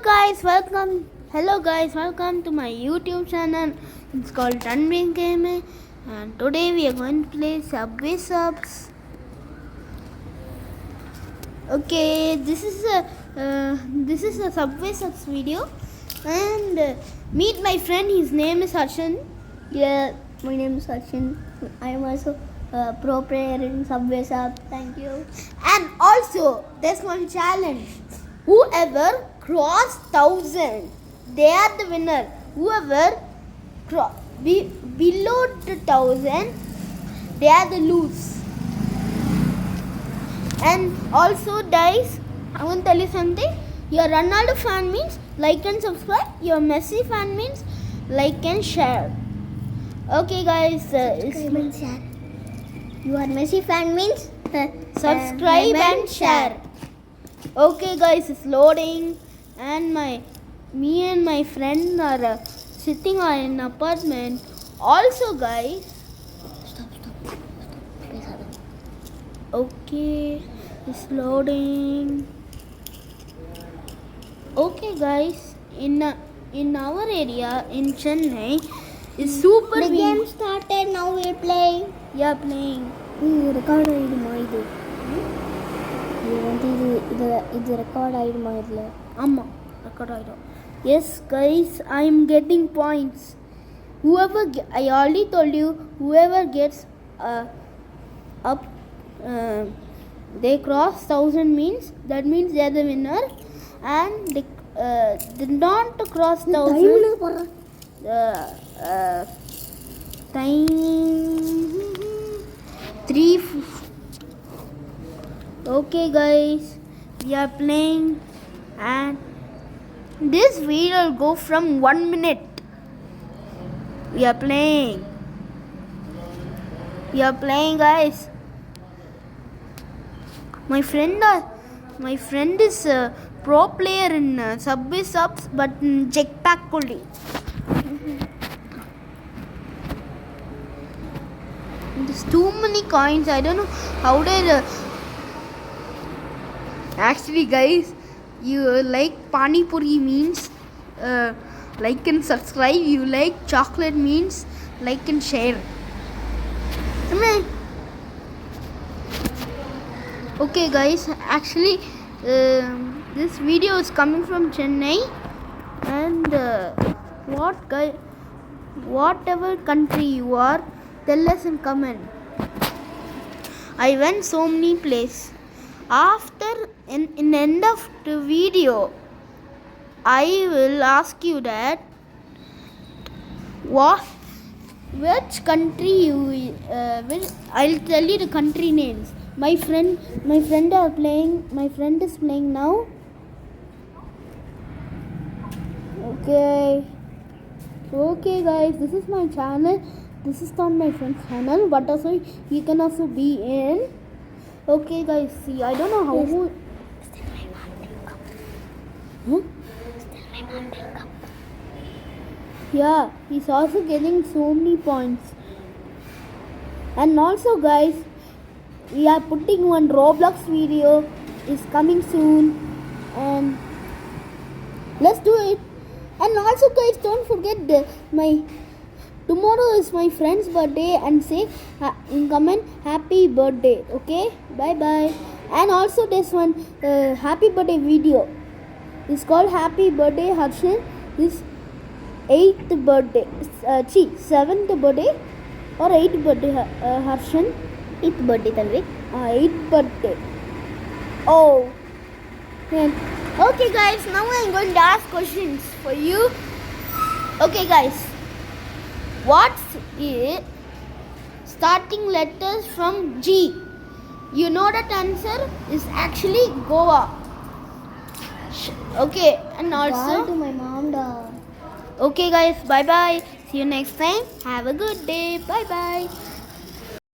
Hello guys, welcome to my YouTube channel. It's called tanvik.gaming, and today we are going to play Subway Subs. Okay, this is a Subway Subs video, and meet my friend. His name is Harshan. Yeah, my name is Sachin. I am also a pro player in Subway Sub. Thank you. And also, there's one challenge. Whoever cross 1,000, they are the winner. Whoever below the 1,000, they are the lose. And also, guys, I want to tell you something. Your Ronaldo fan means like and subscribe. Your Messi fan means like and share. Okay, guys. Subscribe and share. You are Messi fan means Subscribe and share. Okay, guys, it's loading, and me and my friend are sitting on an apartment. Also, guys. Stop. Okay, it's loading. Okay, guys, in our area in Chennai, is super. The game started. Now we're playing. Yeah, playing. Record ஆயிடுமா இது? இது வந்து இது record ஆயிடுமா இதுல? ஆமா, record ஆயிடும். Yes, guys, I am getting points. I already told you, whoever gets up, they cross 1,000 means that means they are the winner, and they did not cross 1,000. Time 3. Okay, guys, we are playing, and this video will go from 1 minute. We are playing, guys. My friend is a pro player in Subway Subs, but in jetpack only. There's too many coins. I don't know how did. Actually, guys, you like Pani Puri means like and subscribe. You like chocolate means like and share. Okay, guys, actually this video is coming from Chennai, and whatever country you are, tell us in comment. I went so many places. After in end of the video, I will ask you that which country you will. I'll tell you the country names. My friend is playing now. Okay, guys, this is my channel. This is not my friend's channel, but also you can also be in. Okay, guys, see, I don't know how. Yeah, he's also getting so many points. And also, guys, we are putting one Roblox video. Is coming soon, and let's do it. And also, guys, don't forget tomorrow is my friend's birthday, and say in comment happy birthday. Okay, bye. And also there's one happy birthday video. It's called happy birthday Harshan. This 8th birthday, 7th birthday or 8th birthday Harshan. 8th birthday Tanvik. 8th birthday. Oh, man. Okay, guys, now I'm going to ask questions for you. Okay, guys, what's it starting letters from G? You know that answer is actually Goa. Okay, and also Call to my mom, da. Okay, guys, bye. See you next time. Have a good day. Bye.